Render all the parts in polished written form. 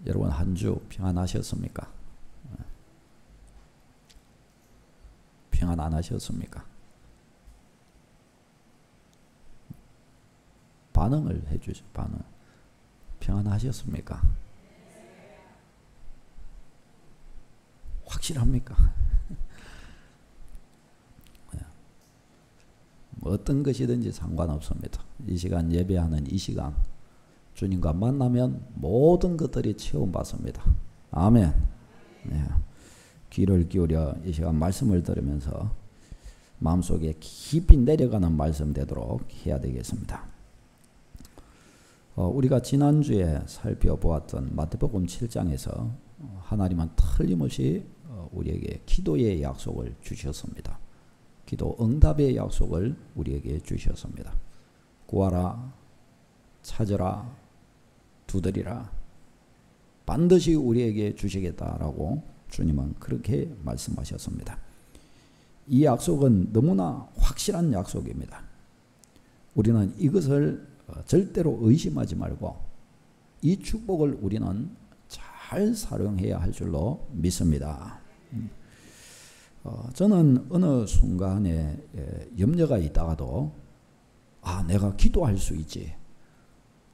여러분 한 주 평안하셨습니까? 평안 안 하셨습니까? 반응을 해주죠. 반응. 평안하셨습니까? 확실합니까? 뭐 어떤 것이든지 상관없습니다. 이 시간 예배하는 이 시간 주님과 만나면 모든 것들이 체험받습니다. 아멘. 네. 귀를 기울여 이 시간 말씀을 들으면서 마음속에 깊이 내려가는 말씀 되도록 해야 되겠습니다. 우리가 지난주에 살펴보았던 마태복음 7장에서 하나님은 틀림없이 우리에게 기도의 약속을 주셨습니다. 기도 응답의 약속을 우리에게 주셨습니다. 구하라, 찾으라, 두드리라, 반드시 우리에게 주시겠다라고 주님은 그렇게 말씀하셨습니다. 이 약속은 너무나 확실한 약속입니다. 우리는 이것을 절대로 의심하지 말고 이 축복을 우리는 잘 사용해야 할 줄로 믿습니다. 저는 어느 순간에 염려가 있다가도 내가 기도할 수 있지.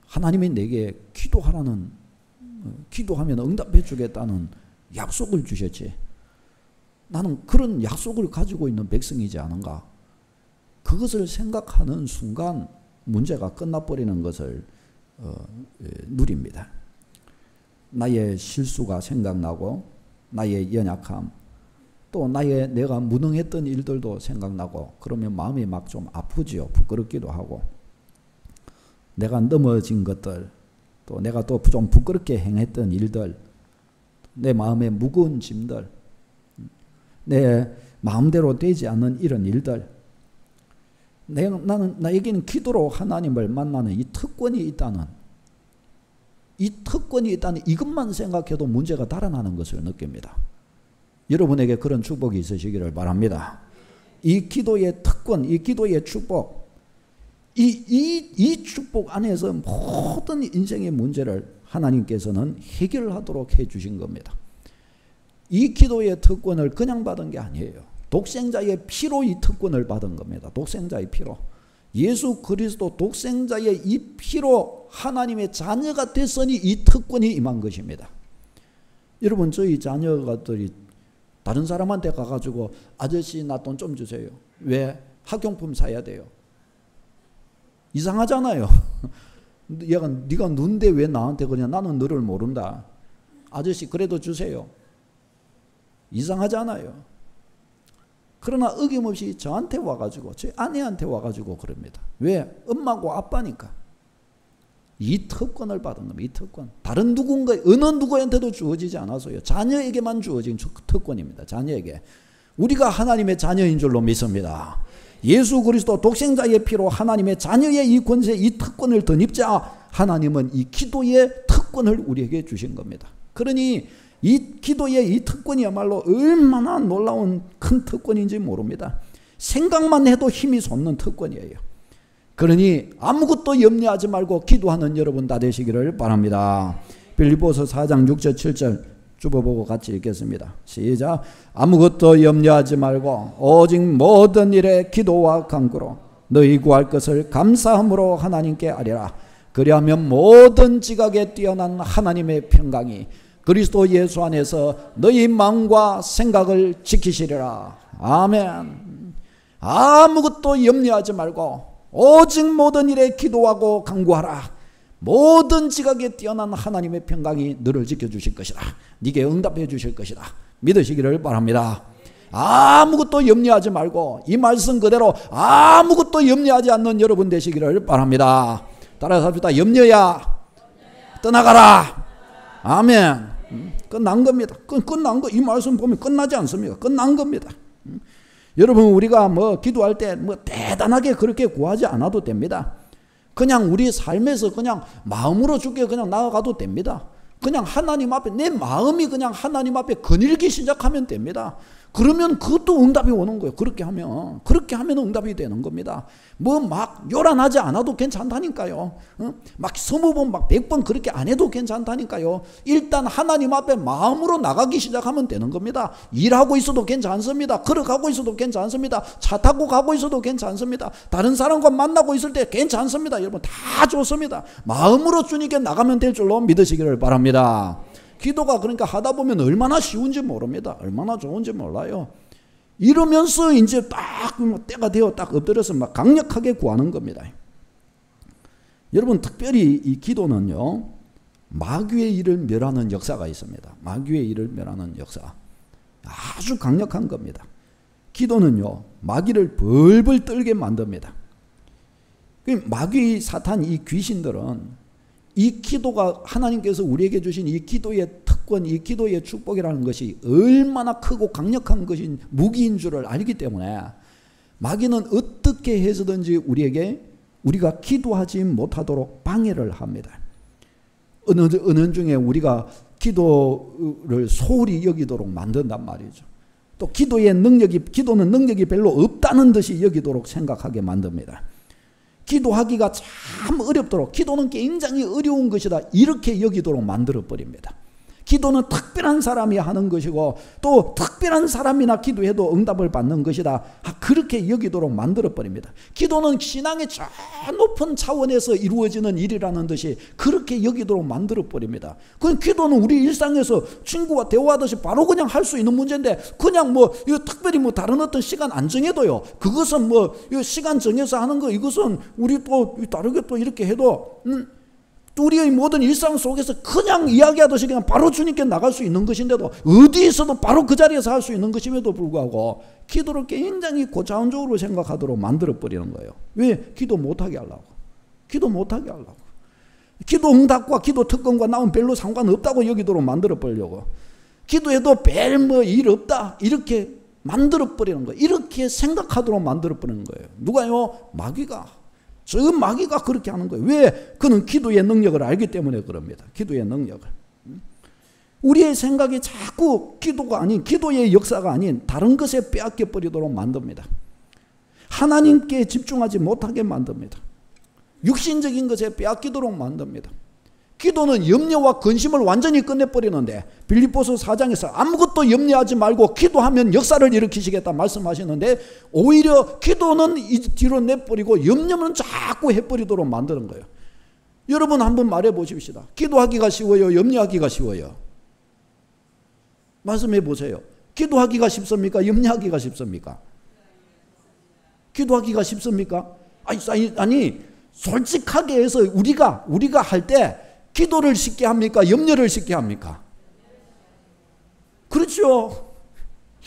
하나님이 내게 기도하면 응답해 주겠다는 약속을 주셨지. 나는 그런 약속을 가지고 있는 백성이지 않은가. 그것을 생각하는 순간 문제가 끝나버리는 것을 누립니다. 나의 실수가 생각나고 나의 연약함 또 내가 무능했던 일들도 생각나고 그러면 마음이 막 좀 아프지요. 부끄럽기도 하고 내가 넘어진 것들 또 내가 또 좀 부끄럽게 행했던 일들 내 마음에 무거운 짐들 내 마음대로 되지 않는 이런 일들 나에게는 기도로 하나님을 만나는 이 특권이 있다는 이것만 생각해도 문제가 달아나는 것을 느낍니다. 여러분에게 그런 축복이 있으시기를 바랍니다. 이 기도의 특권, 이 기도의 축복, 이 축복 안에서 모든 인생의 문제를 하나님께서는 해결하도록 해주신 겁니다. 이 기도의 특권을 그냥 받은 게 아니에요. 독생자의 피로 이 특권을 받은 겁니다. 독생자의 피로. 예수 그리스도 독생자의 이 피로 하나님의 자녀가 됐으니 이 특권이 임한 것입니다. 여러분 저희 자녀들이 다른 사람한테 가가지고 아저씨 나 돈 좀 주세요. 왜? 학용품 사야 돼요. 이상하잖아요. 네가 누군데 왜 나한테 그러냐. 나는 너를 모른다. 아저씨 그래도 주세요. 이상하잖아요. 그러나 어김없이 저한테 와가지고 저희 아내한테 와가지고 그럽니다. 왜? 엄마고 아빠니까. 이 특권을 받은 겁니다. 이 특권. 다른 어느 누구한테도 주어지지 않았어요. 자녀에게만 주어진 특권입니다. 자녀에게. 우리가 하나님의 자녀인 줄로 믿습니다. 예수 그리스도 독생자의 피로 하나님의 자녀의 이 권세, 이 특권을 덧입자 하나님은 이 기도의 특권을 우리에게 주신 겁니다. 그러니 이 기도의 이 특권이야말로 얼마나 놀라운 큰 특권인지 모릅니다. 생각만 해도 힘이 솟는 특권이에요. 그러니 아무것도 염려하지 말고 기도하는 여러분 다 되시기를 바랍니다. 빌립보서 4장 6절 7절 줍어보고 같이 읽겠습니다. 시작. 아무것도 염려하지 말고 오직 모든 일에 기도와 간구로 너희 구할 것을 감사함으로 하나님께 아뢰라. 그리하면 모든 지각에 뛰어난 하나님의 평강이 그리스도 예수 안에서 너희 마음과 생각을 지키시리라. 아멘. 아무것도 염려하지 말고 오직 모든 일에 기도하고 간구하라. 모든 지각에 뛰어난 하나님의 평강이 너를 지켜주실 것이다. 네게 응답해 주실 것이다. 믿으시기를 바랍니다. 아무것도 염려하지 말고 이 말씀 그대로 아무것도 염려하지 않는 여러분 되시기를 바랍니다. 따라서 합시다. 염려야 떠나가라. 아멘. 끝난 겁니다. 끝난 거. 이 말씀 보면 끝나지 않습니까? 끝난 겁니다. 여러분 우리가 기도할 때 대단하게 그렇게 구하지 않아도 됩니다. 그냥 우리 삶에서 그냥 마음으로 주께 그냥 나아가도 됩니다. 그냥 하나님 앞에 내 마음이 그냥 하나님 앞에 거닐기 시작하면 됩니다. 그러면 그것도 응답이 오는 거예요. 그렇게 하면 응답이 되는 겁니다. 뭐 막 요란하지 않아도 괜찮다니까요. 막 20번 막 100번 그렇게 안 해도 괜찮다니까요. 일단 하나님 앞에 마음으로 나가기 시작하면 되는 겁니다. 일하고 있어도 괜찮습니다. 걸어가고 있어도 괜찮습니다. 차 타고 가고 있어도 괜찮습니다. 다른 사람과 만나고 있을 때 괜찮습니다. 여러분 다 좋습니다. 마음으로 주님께 나가면 될 줄로 믿으시기를 바랍니다. 기도가 그러니까 하다 보면 얼마나 쉬운지 모릅니다. 얼마나 좋은지 몰라요. 이러면서 이제 딱 때가 되어 딱 엎드려서 막 강력하게 구하는 겁니다. 여러분 특별히 이 기도는요, 마귀의 일을 멸하는 역사가 있습니다. 마귀의 일을 멸하는 역사. 아주 강력한 겁니다. 기도는요, 마귀를 벌벌 떨게 만듭니다. 마귀, 사탄, 이 귀신들은 이 기도가 하나님께서 우리에게 주신 이 기도의 특권, 이 기도의 축복이라는 것이 얼마나 크고 강력한 것인 무기인 줄을 알기 때문에 마귀는 어떻게 해서든지 우리가 기도하지 못하도록 방해를 합니다. 어느 중에 우리가 기도를 소홀히 여기도록 만든단 말이죠. 또 기도는 능력이 별로 없다는 듯이 여기도록 생각하게 만듭니다. 기도하기가 참 어렵도록, 기도는 굉장히 어려운 것이다, 이렇게 여기도록 만들어버립니다. 기도는 특별한 사람이 하는 것이고 또 특별한 사람이나 기도해도 응답을 받는 것이다, 그렇게 여기도록 만들어버립니다. 기도는 신앙의 저 높은 차원에서 이루어지는 일이라는 듯이 그렇게 여기도록 만들어버립니다. 그 기도는 우리 일상에서 친구와 대화하듯이 바로 그냥 할 수 있는 문제인데, 그냥 특별히 다른 어떤 시간 안 정해도요, 그것은 시간 정해서 하는 거, 이것은 우리 또 다르게 또 이렇게 해도 우리의 모든 일상 속에서 그냥 이야기하듯이 그냥 바로 주님께 나갈 수 있는 것인데도, 어디 있어도 바로 그 자리에서 할 수 있는 것임에도 불구하고 기도를 굉장히 고차원적으로 생각하도록 만들어버리는 거예요. 왜? 기도 못하게 하려고. 기도 응답과 기도 특권과 나온 별로 상관없다고 여기도록 만들어버리려고. 기도해도 별 일 없다, 이렇게 만들어버리는 거예요. 이렇게 생각하도록 만들어버리는 거예요. 누가요? 마귀가. 저 마귀가 그렇게 하는 거예요. 왜? 그는 기도의 능력을 알기 때문에 그럽니다. 기도의 능력을. 우리의 생각이 자꾸 기도의 역사가 아닌 다른 것에 빼앗겨 버리도록 만듭니다. 하나님께 집중하지 못하게 만듭니다. 육신적인 것에 빼앗기도록 만듭니다. 기도는 염려와 근심을 완전히 끝내버리는데, 빌립보서 4장에서 아무것도 염려하지 말고 기도하면 역사를 일으키시겠다 말씀하시는데, 오히려 기도는 뒤로 내버리고 염려는 자꾸 해버리도록 만드는 거예요. 여러분 한번 말해 보십시다. 기도하기가 쉬워요? 염려하기가 쉬워요? 말씀해 보세요. 기도하기가 쉽습니까? 염려하기가 쉽습니까? 기도하기가 쉽습니까? 아니 솔직하게 해서 우리가 할 때 기도를 쉽게 합니까? 염려를 쉽게 합니까? 그렇죠.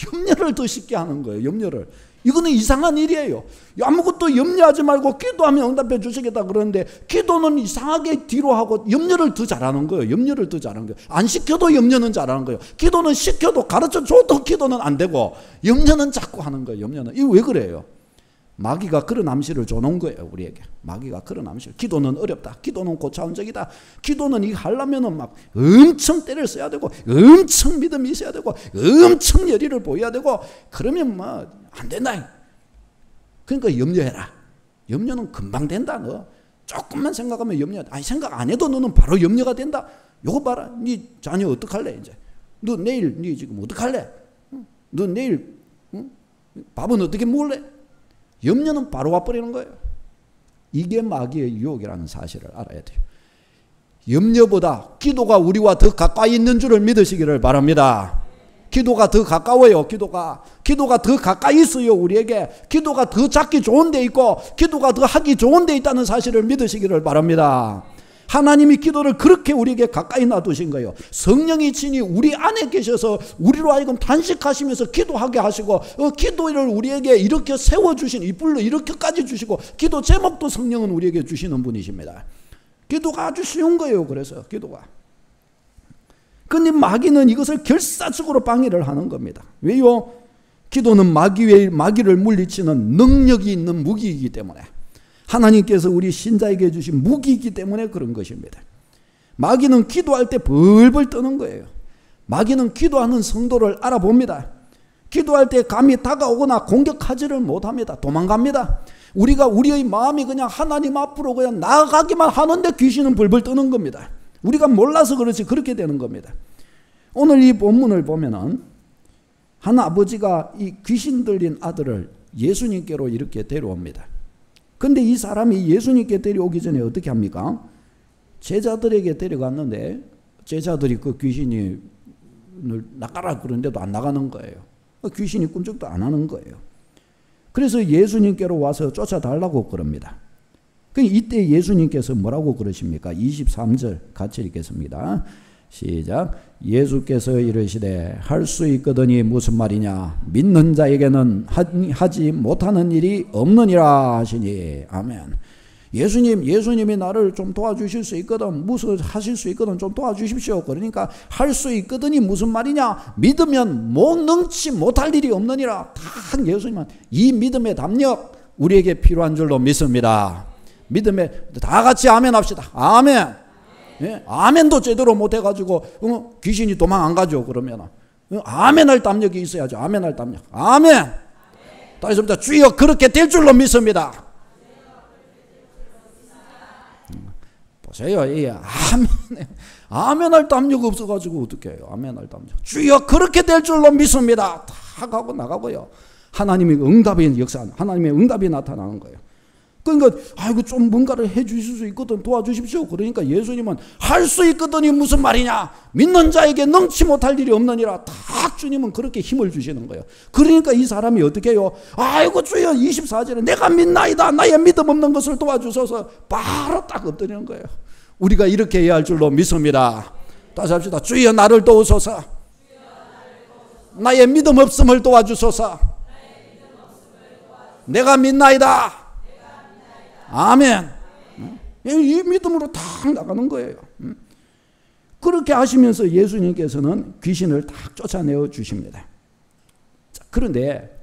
염려를 더 쉽게 하는 거예요. 염려를. 이거는 이상한 일이에요. 아무것도 염려하지 말고 기도하면 응답해 주시겠다 그러는데, 기도는 이상하게 뒤로 하고 염려를 더 잘하는 거예요. 염려를 더 잘하는 거예요. 안 시켜도 염려는 잘하는 거예요. 기도는 시켜도 가르쳐줘도 기도는 안 되고 염려는 자꾸 하는 거예요. 염려는. 이거 왜 그래요? 마귀가 그런 암시를 줘놓은 거예요, 우리에게. 마귀가 그런 암시를. 기도는 어렵다. 기도는 고차원적이다. 기도는 이거 하려면은 막 엄청 때를 써야 되고, 엄청 믿음이 있어야 되고, 엄청 열의를 보여야 되고, 그러면 안 된다. 그러니까 염려해라. 염려는 금방 된다. 너 조금만 생각하면 염려. 생각 안 해도 너는 바로 염려가 된다. 요거 봐라. 네 자녀 어떡할래 이제? 너 내일 네 지금 어떡할래? 너 내일 밥은 어떻게 먹을래? 염려는 바로 와버리는 거예요. 이게 마귀의 유혹이라는 사실을 알아야 돼요. 염려보다 기도가 우리와 더 가까이 있는 줄을 믿으시기를 바랍니다. 기도가 더 가까워요. 기도가 더 가까이 있어요. 우리에게 기도가 더 잡기 좋은 데 있고 기도가 더 하기 좋은 데 있다는 사실을 믿으시기를 바랍니다. 하나님이 기도를 그렇게 우리에게 가까이 놔두신 거예요. 성령이 친히 우리 안에 계셔서 우리로 하여금 단식하시면서 기도하게 하시고, 기도를 우리에게 이렇게 세워주신, 이 불로 이렇게까지 주시고, 기도 제목도 성령은 우리에게 주시는 분이십니다. 기도가 아주 쉬운 거예요. 그래서 기도가. 근데 마귀는 이것을 결사적으로 방해를 하는 겁니다. 왜요? 기도는 마귀를 물리치는 능력이 있는 무기이기 때문에, 하나님께서 우리 신자에게 주신 무기이기 때문에 그런 것입니다. 마귀는 기도할 때 벌벌 떠는 거예요. 마귀는 기도하는 성도를 알아봅니다. 기도할 때 감히 다가오거나 공격하지를 못합니다. 도망갑니다. 우리의 마음이 그냥 하나님 앞으로 그냥 나아가기만 하는데 귀신은 불불 뜨는 겁니다. 우리가 몰라서 그렇지 그렇게 되는 겁니다. 오늘 이 본문을 보면은 한 아버지가 이 귀신 들린 아들을 예수님께로 이렇게 데려옵니다. 근데 이 사람이 예수님께 데려오기 전에 어떻게 합니까? 제자들에게 데려갔는데 제자들이 그 귀신이 나가라 그런데도 안 나가는 거예요. 귀신이 꿈쩍도 안 하는 거예요. 그래서 예수님께로 와서 쫓아달라고 그럽니다. 이때 예수님께서 뭐라고 그러십니까? 23절 같이 읽겠습니다. 시작. 예수께서 이르시되 할 수 있거든이 무슨 말이냐? 믿는 자에게는 하지 못하는 일이 없느니라 하시니. 아멘. 예수님이 나를 좀 도와주실 수 있거든, 무슨 하실 수 있거든 좀 도와주십시오. 그러니까 할 수 있거든이 무슨 말이냐? 믿으면 능치 못할 일이 없느니라. 딱 예수님은 이 믿음의 담력 우리에게 필요한 줄로 믿습니다. 믿음에 다 같이 아멘 합시다. 아멘. 예? 아멘도 제대로 못해가지고 귀신이 도망 안 가죠. 그러면 아멘할 담력이 있어야죠. 아멘할 담력. 아멘. 다시 봅니다. 주여 그렇게 될 줄로 믿습니다. 보세요. 이 아멘할 담력 없어가지고 어떻게 해요? 아멘할 담력. 주여 그렇게 될 줄로 믿습니다. 다 가고 나가고요. 하나님의 응답의 역사, 하나님의 응답이 나타나는 거예요. 그러니까 아이고 좀 뭔가를 해 주실 수 있거든 도와주십시오. 그러니까 예수님은 할 수 있거든이 무슨 말이냐? 믿는 자에게 능치 못할 일이 없느니라. 딱 주님은 그렇게 힘을 주시는 거예요. 그러니까 이 사람이 어떻게 해요? 아이고 주여 24절에 내가 믿나이다. 나의 믿음 없는 것을 도와주소서. 바로 딱 엎드리는 거예요. 우리가 이렇게 해야 할 줄로 믿습니다. 다시 합시다. 주여 나를 도우소서. 나의 믿음 없음을 도와주소서. 내가 믿나이다. 아멘. 이 믿음으로 탁 나가는 거예요. 그렇게 하시면서 예수님께서는 귀신을 탁 쫓아내어 주십니다. 자, 그런데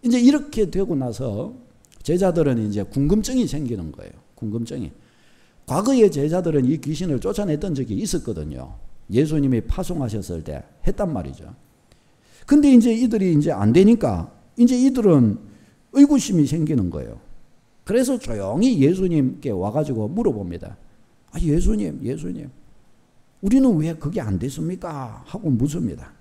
이제 이렇게 되고 나서 제자들은 이제 궁금증이 생기는 거예요. 궁금증이. 과거에 제자들은 이 귀신을 쫓아냈던 적이 있었거든요. 예수님이 파송하셨을 때 했단 말이죠. 근데 이제 이들이 이제 안 되니까 이제 이들은 의구심이 생기는 거예요. 그래서 조용히 예수님께 와가지고 물어봅니다. 아, 예수님, 우리는 왜 그게 안 됐습니까? 하고 묻습니다.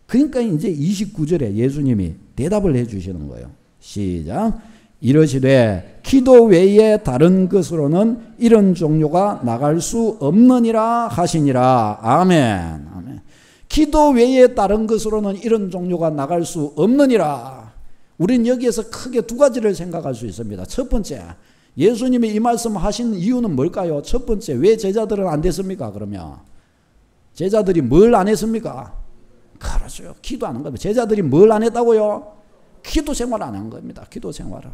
그러니까 이제 29절에 예수님이 대답을 해 주시는 거예요. 시작. 이러시되 기도 외에 다른 것으로는 이런 종류가 나갈 수 없느니라 하시니라. 아멘. 아멘. 기도 외에 다른 것으로는 이런 종류가 나갈 수 없느니라. 우리는 여기에서 크게 두 가지를 생각할 수 있습니다. 첫 번째, 예수님이 이 말씀 하신 이유는 뭘까요? 첫 번째, 왜 제자들은 안 됐습니까? 그러면 제자들이 뭘 안 했습니까? 그렇죠. 기도하는 겁니다. 제자들이 뭘 안 했다고요? 기도 생활 안 한 겁니다. 기도 생활을.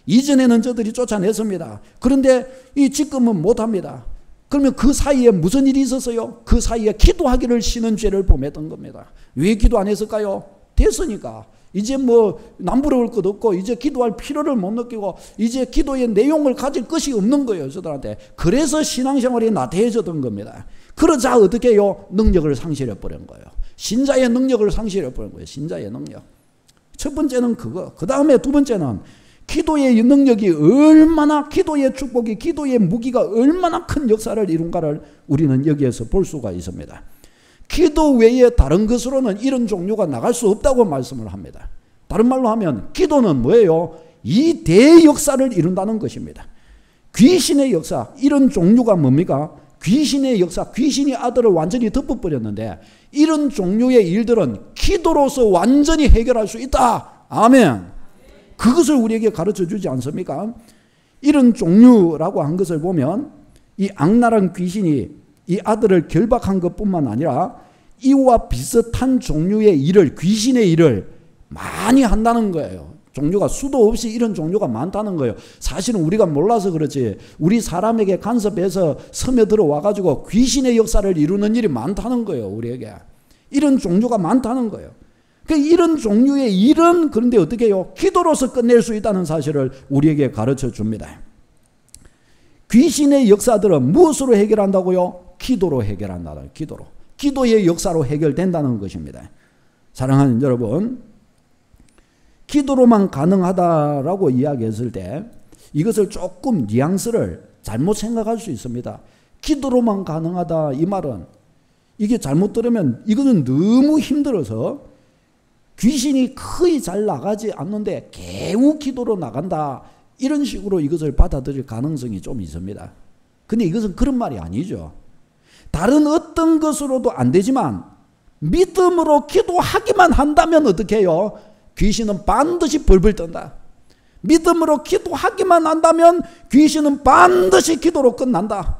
이전에는 저들이 쫓아냈습니다. 그런데 지금은 못합니다. 그러면 그 사이에 무슨 일이 있었어요? 그 사이에 기도하기를 싫은 죄를 범했던 겁니다. 왜 기도 안 했을까요? 됐으니까. 이제 뭐 남부러울 것 없고 이제 기도할 필요를 못 느끼고 이제 기도의 내용을 가질 것이 없는 거예요. 저들한테. 그래서 신앙생활이 나태해졌던 겁니다. 그러자 어떻게 해요? 능력을 상실해버린 거예요. 신자의 능력을 상실해버린 거예요. 신자의 능력. 첫 번째는 그거. 그 다음에 두 번째는 기도의 능력이 얼마나, 기도의 축복이, 기도의 무기가 얼마나 큰 역사를 이룬가를 우리는 여기에서 볼 수가 있습니다. 기도 외에 다른 것으로는 이런 종류가 나갈 수 없다고 말씀을 합니다. 다른 말로 하면 기도는 뭐예요? 이 대역사를 이룬다는 것입니다. 귀신의 역사, 이런 종류가 뭡니까? 귀신의 역사, 귀신이 아들을 완전히 덮어버렸는데 이런 종류의 일들은 기도로서 완전히 해결할 수 있다. 아멘. 그것을 우리에게 가르쳐 주지 않습니까? 이런 종류라고 한 것을 보면 이 악랄한 귀신이 이 아들을 결박한 것뿐만 아니라 이와 비슷한 종류의 일을, 귀신의 일을 많이 한다는 거예요. 종류가 수도 없이 이런 종류가 많다는 거예요. 사실은 우리가 몰라서 그렇지 우리 사람에게 간섭해서 스며들어 와가지고 귀신의 역사를 이루는 일이 많다는 거예요. 우리에게. 이런 종류가 많다는 거예요. 그러니까 이런 종류의 일은 그런데 어떻게 해요? 기도로서 끝낼 수 있다는 사실을 우리에게 가르쳐 줍니다. 귀신의 역사들은 무엇으로 해결한다고요? 기도로 해결한다는, 기도로. 기도의 역사로 해결된다는 것입니다. 사랑하는 여러분, 기도로만 가능하다라고 이야기했을 때 이것을 조금 뉘앙스를 잘못 생각할 수 있습니다. 기도로만 가능하다 이 말은 이게 잘못 들으면 이거는 너무 힘들어서 귀신이 거의 잘 나가지 않는데 겨우 기도로 나간다 이런 식으로 이것을 받아들일 가능성이 좀 있습니다. 근데 이것은 그런 말이 아니죠. 다른 어떤 것으로도 안 되지만 믿음으로 기도하기만 한다면 어떻게 해요? 귀신은 반드시 벌벌 떤다. 믿음으로 기도하기만 한다면 귀신은 반드시 기도로 끝난다.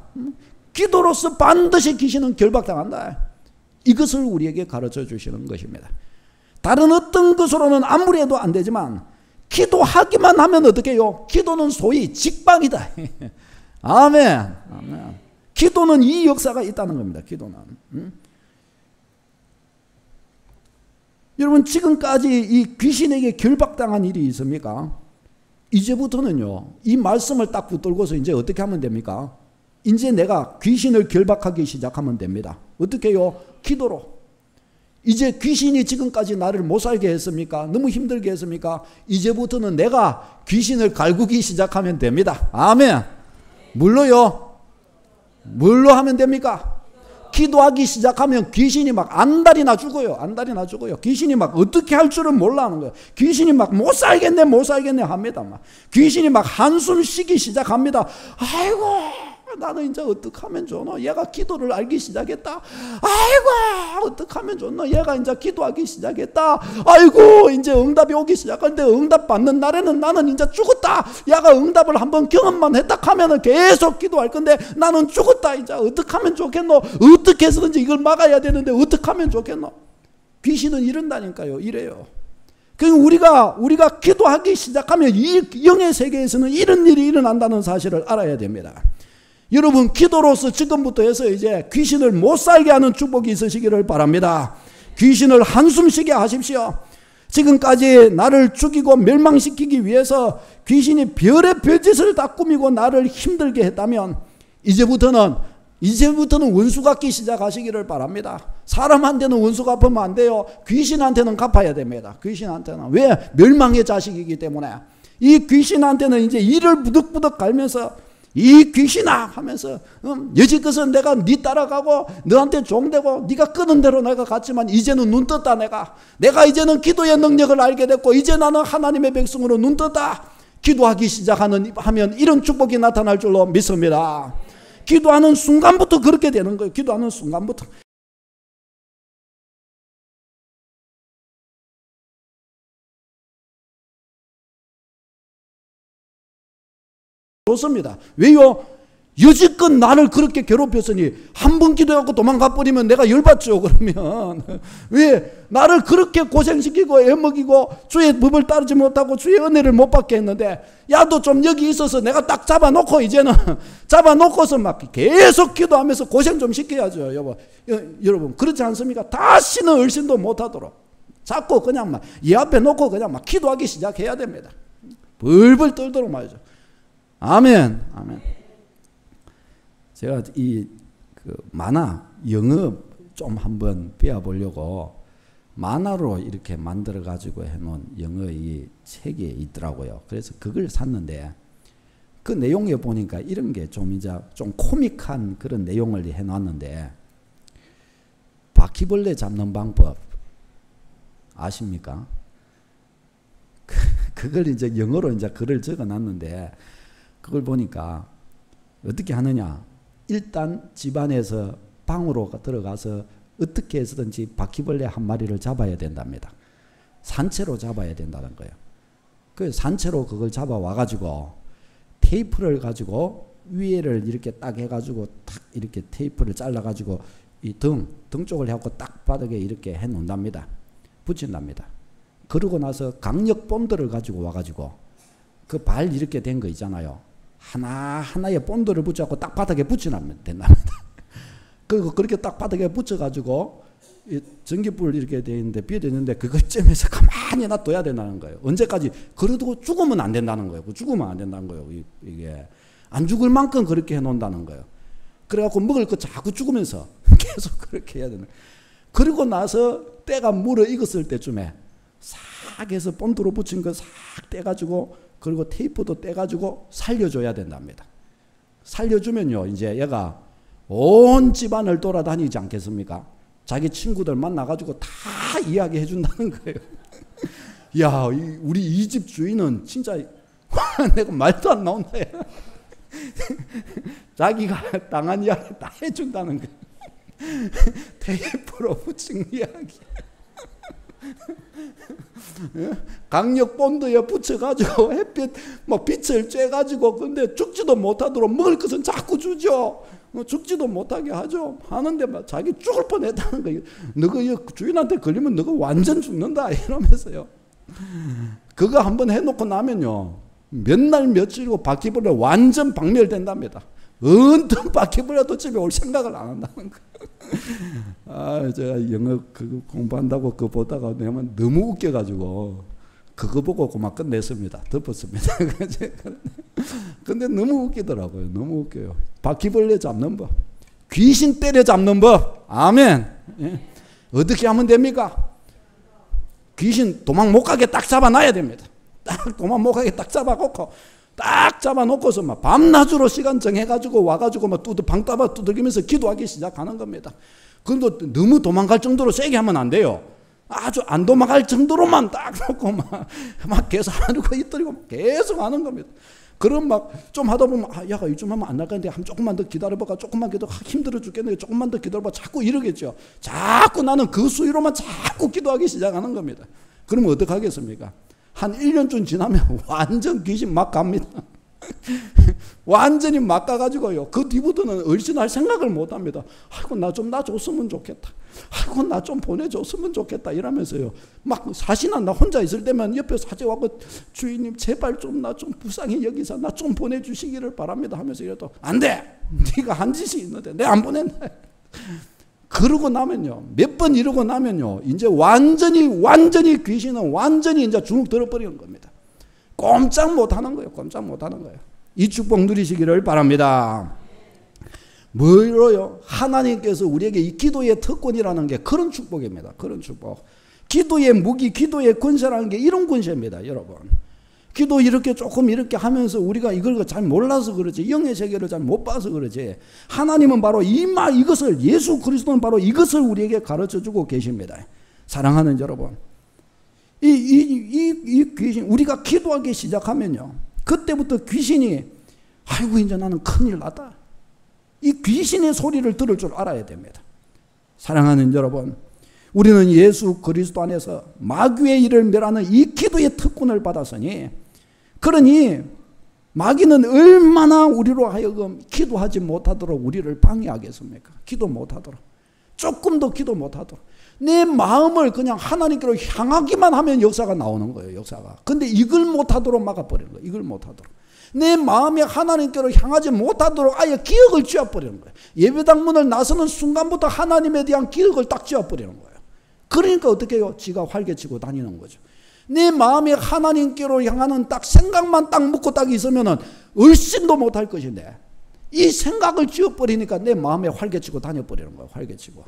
기도로서 반드시 귀신은 결박당한다. 이것을 우리에게 가르쳐 주시는 것입니다. 다른 어떤 것으로는 아무리 해도 안 되지만 기도하기만 하면 어떻게 해요? 기도는 소위 직방이다. 아멘. 아멘. 기도는 이 역사가 있다는 겁니다. 기도는. 여러분 지금까지 이 귀신에게 결박당한 일이 있습니까? 이제부터는요. 이 말씀을 딱 붙들고서 이제 어떻게 하면 됩니까? 이제 내가 귀신을 결박하기 시작하면 됩니다. 어떻게 해요? 기도로. 이제 귀신이 지금까지 나를 못 살게 했습니까? 너무 힘들게 했습니까? 이제부터는 내가 귀신을 갈구기 시작하면 됩니다. 아멘. 물로요. 뭘로 하면 됩니까? 기도하기 시작하면 귀신이 막 안달이나 죽어요. 안달이나 죽어요. 귀신이 막 어떻게 할 줄은 몰라 하는 거예요. 귀신이 막 못 살겠네 못 살겠네 합니다. 막. 귀신이 막 한숨 쉬기 시작합니다. 아이고 나는 이제 어떡하면 좋노? 얘가 기도를 알기 시작했다. 아이고 어떡하면 좋노? 얘가 이제 기도하기 시작했다. 아이고 이제 응답이 오기 시작하는데 응답 받는 날에는 나는 이제 죽었다. 얘가 응답을 한번 경험만 했다 하면은 계속 기도할 건데 나는 죽었다. 이제 어떡하면 좋겠노? 어떻게 해서든지 이걸 막아야 되는데 어떡하면 좋겠노? 귀신은 이런다니까요. 이래요. 그러니까 우리가 기도하기 시작하면 이 영의 세계에서는 이런 일이 일어난다는 사실을 알아야 됩니다. 여러분 기도로서 지금부터 해서 이제 귀신을 못 살게 하는 축복이 있으시기를 바랍니다. 귀신을 한숨 쉬게 하십시오. 지금까지 나를 죽이고 멸망시키기 위해서 귀신이 별의 별짓을 다 꾸미고 나를 힘들게 했다면 이제부터는 원수 갚기 시작하시기를 바랍니다. 사람한테는 원수 갚으면 안 돼요. 귀신한테는 갚아야 됩니다. 귀신한테는. 왜? 멸망의 자식이기 때문에. 이 귀신한테는 이제 이를 부득부득 갈면서 이 귀신아 하면서 여지껏은 내가 네 따라가고 너한테 종되고 네가 끄는 대로 내가 갔지만 이제는 눈 떴다. 내가 이제는 기도의 능력을 알게 됐고 이제 나는 하나님의 백성으로 눈 떴다. 기도하기 시작하면 이런 축복이 나타날 줄로 믿습니다. 기도하는 순간부터 그렇게 되는 거예요. 기도하는 순간부터. 좋습니다. 왜요? 여지껏 나를 그렇게 괴롭혔으니 한 번 기도하고 도망가 버리면 내가 열받죠. 그러면 왜 나를 그렇게 고생시키고 애먹이고 주의 법을 따르지 못하고 주의 은혜를 못 받게 했는데 야도 좀 여기 있어서 내가 딱 잡아놓고 이제는 잡아놓고서 막 계속 기도하면서 고생 좀 시켜야죠. 여러분 그렇지 않습니까? 다시는 얼씬도 못하도록 자꾸 그냥 막 이 앞에 놓고 그냥 막 기도하기 시작해야 됩니다. 벌벌 떨도록 말이죠. 아멘. 아멘. 제가 만화 영어 좀 한번 배워보려고 만화로 이렇게 만들어 가지고 해놓은 영어 이 책이 있더라고요. 그래서 그걸 샀는데 그 내용에 보니까 이런 게 좀 이제 좀 코믹한 그런 내용을 해놨는데 바퀴벌레 잡는 방법 아십니까? 그걸 이제 영어로 이제 글을 적어놨는데 그걸 보니까 어떻게 하느냐? 일단 집안에서 방으로 들어가서 어떻게 해서든지 바퀴벌레 한 마리를 잡아야 된답니다. 산채로 잡아야 된다는 거예요. 그 산채로 그걸 잡아와가지고 테이프를 가지고 위에를 이렇게 딱 해가지고 탁 이렇게 테이프를 잘라가지고 이 등 쪽을 해갖고 딱 바닥에 이렇게 해놓는답니다. 붙인답니다. 그러고 나서 강력 본드를 가지고 와가지고 그 발 이렇게 된 거 있잖아요. 하나의 본드를 붙여갖고 딱 바닥에 붙이면 된답니다. 그리고 그렇게 딱 바닥에 붙여가지고 전기불 이렇게 돼 있는데 비어져 있는데 그것쯤에서 가만히 놔둬야 된다는 거예요. 언제까지? 그래도 죽으면 안 된다는 거예요. 죽으면 안 된다는 거예요. 이게 안 죽을 만큼 그렇게 해놓는다는 거예요. 그래갖고 먹을 거 자꾸 죽으면서 계속 그렇게 해야 되는. 그리고 나서 때가 물어 익었을 때쯤에 싹 해서 본드로 붙인 거 싹 떼가지고 그리고 테이프도 떼가지고 살려줘야 된답니다. 살려주면요 이제 얘가 온 집안을 돌아다니지 않겠습니까? 자기 친구들 만나가지고 다 이야기해 준다는 거예요. 야, 우리 이 집 주인은 진짜 내가 말도 안 나온다. 자기가 당한 이야기 다 해준다는 거예요. 테이프로 붙인 이야기. 강력 본드에 붙여가지고 햇빛 뭐 빛을 쬐가지고 근데 죽지도 못하도록 먹을 것은 자꾸 주죠. 죽지도 못하게 하죠. 하는데 막 자기 죽을 뻔했다는 거예요. 너가 주인한테 걸리면 너가 완전 죽는다 이러면서요. 그거 한번 해놓고 나면요 몇 날 며칠이고 바퀴벌레 완전 박멸된답니다. 언뜻 바퀴벌레도 집에 올 생각을 안 한다는 거예요. 제가 영어 그거 공부한다고 그거 보다가 내가 너무 웃겨가지고 그거 보고 그만 끝냈습니다. 덮었습니다. 근데 너무 웃기더라고요. 너무 웃겨요. 바퀴벌레 잡는 법, 귀신 때려 잡는 법. 아멘. 예. 어떻게 하면 됩니까? 귀신 도망 못 가게 딱 잡아놔야 됩니다. 딱 도망 못 가게 딱 잡아놓고 딱 잡아놓고서 막 밤낮으로 시간 정해가지고 와가지고 막 방따바 두들기면서 기도하기 시작하는 겁니다. 그런데 너무 도망갈 정도로 세게 하면 안 돼요. 아주 안 도망갈 정도로만 딱 놓고 막 계속 하고 이틀이고 계속 하는 겁니다. 그럼 막 좀 하다 보면 야가 요즘 하면 안 날 건데 조금만 더 기다려봐. 조금만 기도 힘들어 죽겠네. 조금만 더 기다려봐. 자꾸 이러겠죠. 자꾸 나는 그 수위로만 자꾸 기도하기 시작하는 겁니다. 그러면 어떻게 하겠습니까? 한 1년쯤 지나면 완전 귀신 막 갑니다. 완전히 막 가가지고요. 그 뒤부터는 얼씬할 생각을 못 합니다. 아이고, 나 줬으면 좋겠다. 아이고, 나 좀 보내줬으면 좋겠다. 이러면서요. 막 사실은 나 혼자 있을 때면 옆에 사제와고 주인님, 제발 나 좀 불쌍히 여기서 나 좀 보내주시기를 바랍니다. 하면서 이래도 안 돼! 네가 한 짓이 있는데 내가 안 보낸다. 그러고 나면요. 몇 번 이러고 나면요. 이제 완전히 귀신은 완전히 이제 주눅 들어버리는 겁니다. 꼼짝 못 하는 거예요. 꼼짝 못 하는 거예요. 이 축복 누리시기를 바랍니다. 뭐로요? 하나님께서 우리에게 이 기도의 특권이라는 게 그런 축복입니다. 그런 축복. 기도의 무기, 기도의 권세라는 게 이런 권세입니다. 여러분. 기도 이렇게 조금 이렇게 하면서 우리가 이걸 잘 몰라서 그러지, 영의 세계를 잘 못 봐서 그러지, 하나님은 바로 이것을, 예수 그리스도는 바로 이것을 우리에게 가르쳐 주고 계십니다. 사랑하는 여러분, 이 귀신, 우리가 기도하기 시작하면요, 그때부터 귀신이 아이고 이제 나는 큰일 났다, 이 귀신의 소리를 들을 줄 알아야 됩니다. 사랑하는 여러분, 우리는 예수 그리스도 안에서 마귀의 일을 멸하는 이 기도의 특권을 받았으니, 그러니 마귀는 얼마나 우리로 하여금 기도하지 못하도록 우리를 방해하겠습니까? 기도 못하도록, 조금도 기도 못하도록. 내 마음을 그냥 하나님께로 향하기만 하면 역사가 나오는 거예요. 역사가. 근데 이걸 못하도록 막아버리는 거예요. 이걸 못하도록. 내 마음이 하나님께로 향하지 못하도록 아예 기억을 쥐어버리는 거예요. 예배당 문을 나서는 순간부터 하나님에 대한 기억을 딱 쥐어버리는 거예요. 그러니까 어떻게 해요? 지가 활개치고 다니는 거죠. 내 마음이 하나님께로 향하는 딱 생각만 딱 묻고 딱 있으면은 얼씬도 못할 것인데, 이 생각을 쥐어버리니까 내 마음에 활개치고 다녀버리는 거예요. 활개치고.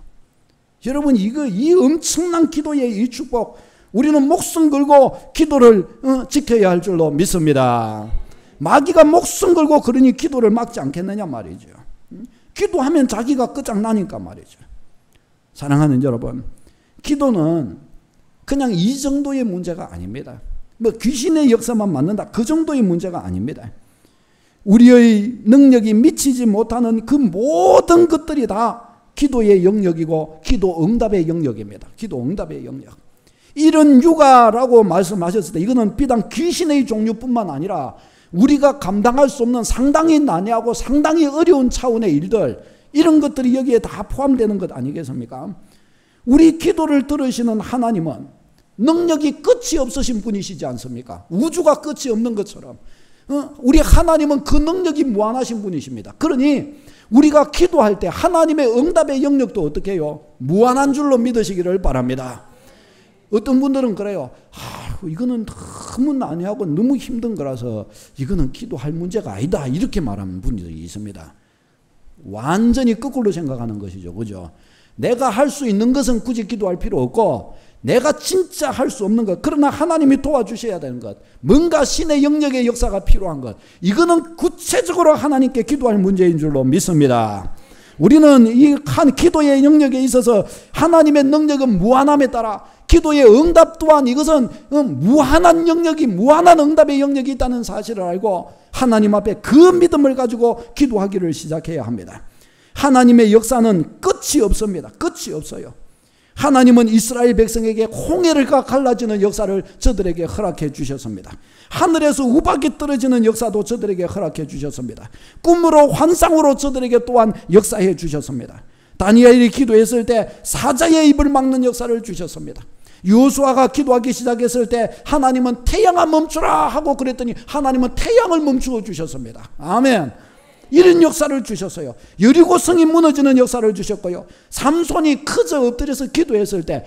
여러분, 이 엄청난 기도의 이 축복, 우리는 목숨 걸고 기도를 지켜야 할 줄로 믿습니다. 마귀가 목숨 걸고 그러니 기도를 막지 않겠느냐 말이죠. 기도하면 자기가 끝장나니까 말이죠. 사랑하는 여러분, 기도는 그냥 이 정도의 문제가 아닙니다. 뭐 귀신의 역사만 맞는다, 그 정도의 문제가 아닙니다. 우리의 능력이 미치지 못하는 그 모든 것들이 다 기도의 영역이고 기도 응답의 영역입니다. 기도 응답의 영역. 이런 육아라고 말씀하셨을 때 이거는 비단 귀신의 종류뿐만 아니라 우리가 감당할 수 없는 상당히 난해하고 상당히 어려운 차원의 일들, 이런 것들이 여기에 다 포함되는 것 아니겠습니까? 우리 기도를 들으시는 하나님은 능력이 끝이 없으신 분이시지 않습니까? 우주가 끝이 없는 것처럼 우리 하나님은 그 능력이 무한하신 분이십니다. 그러니 우리가 기도할 때 하나님의 응답의 영역도 어떻게 해요? 무한한 줄로 믿으시기를 바랍니다. 어떤 분들은 그래요. 이거는 너무 난해하고 너무 힘든 거라서 이거는 기도할 문제가 아니다, 이렇게 말하는 분들이 있습니다. 완전히 거꾸로 생각하는 것이죠. 그죠? 내가 할 수 있는 것은 굳이 기도할 필요 없고, 내가 진짜 할 수 없는 것, 그러나 하나님이 도와주셔야 되는 것, 뭔가 신의 영역의 역사가 필요한 것, 이거는 구체적으로 하나님께 기도할 문제인 줄로 믿습니다. 우리는 이 한 기도의 영역에 있어서 하나님의 능력은 무한함에 따라 기도의 응답 또한 이것은 무한한 영역이, 무한한 응답의 영역이 있다는 사실을 알고 하나님 앞에 그 믿음을 가지고 기도하기를 시작해야 합니다. 하나님의 역사는 끝이 없습니다. 끝이 없어요. 하나님은 이스라엘 백성에게 홍해가 갈라지는 역사를 저들에게 허락해 주셨습니다. 하늘에서 우박이 떨어지는 역사도 저들에게 허락해 주셨습니다. 꿈으로 환상으로 저들에게 또한 역사해 주셨습니다. 다니엘이 기도했을 때 사자의 입을 막는 역사를 주셨습니다. 여호수아가 기도하기 시작했을 때 하나님은 태양아 멈추라 하고 그랬더니 하나님은 태양을 멈추어 주셨습니다. 아멘. 이런 역사를 주셨어요. 여리고 성이 무너지는 역사를 주셨고요. 삼손이 크저 엎드려서 기도했을 때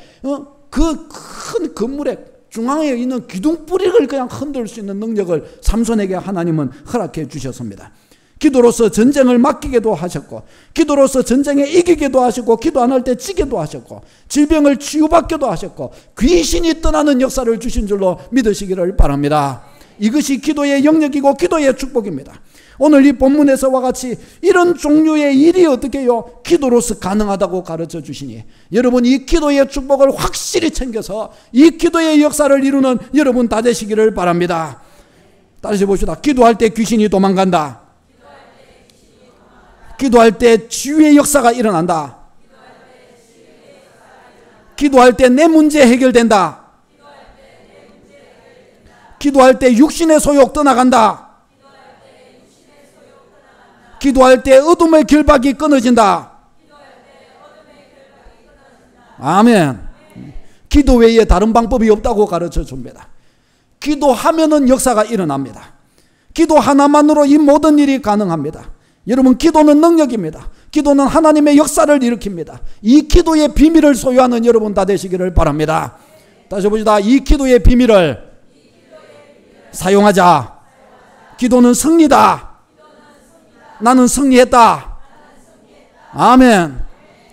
그 큰 건물에 중앙에 있는 기둥뿌리를 그냥 흔들 수 있는 능력을 삼손에게 하나님은 허락해 주셨습니다. 기도로서 전쟁을 맡기게도 하셨고, 기도로서 전쟁에 이기게도 하셨고, 기도 안 할 때 지게도 하셨고, 질병을 치유받게도 하셨고, 귀신이 떠나는 역사를 주신 줄로 믿으시기를 바랍니다. 이것이 기도의 영역이고 기도의 축복입니다. 오늘 이 본문에서와 같이 이런 종류의 일이 어떻게 해요? 기도로서 가능하다고 가르쳐 주시니 여러분 이 기도의 축복을 확실히 챙겨서 이 기도의 역사를 이루는 여러분 다 되시기를 바랍니다. 다시 봅시다. 기도할 때 귀신이 도망간다. 기도할 때 치유의 역사가 일어난다. 기도할 때 내 문제 해결된다. 기도할 때 육신의 소욕 떠나간다. 기도할 때 어둠의 결박이 끊어진다. 아멘. 기도 외에 다른 방법이 없다고 가르쳐 줍니다. 기도하면은 역사가 일어납니다. 기도 하나만으로 이 모든 일이 가능합니다. 여러분 기도는 능력입니다. 기도는 하나님의 역사를 일으킵니다. 이 기도의 비밀을 소유하는 여러분 다 되시기를 바랍니다. 다시 봅시다. 이 기도의 비밀을 사용하자. 기도는 승리다. 나는 승리했다. 아멘.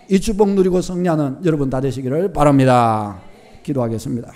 이 축복 누리고 승리하는 여러분 다 되시기를 바랍니다. 기도하겠습니다.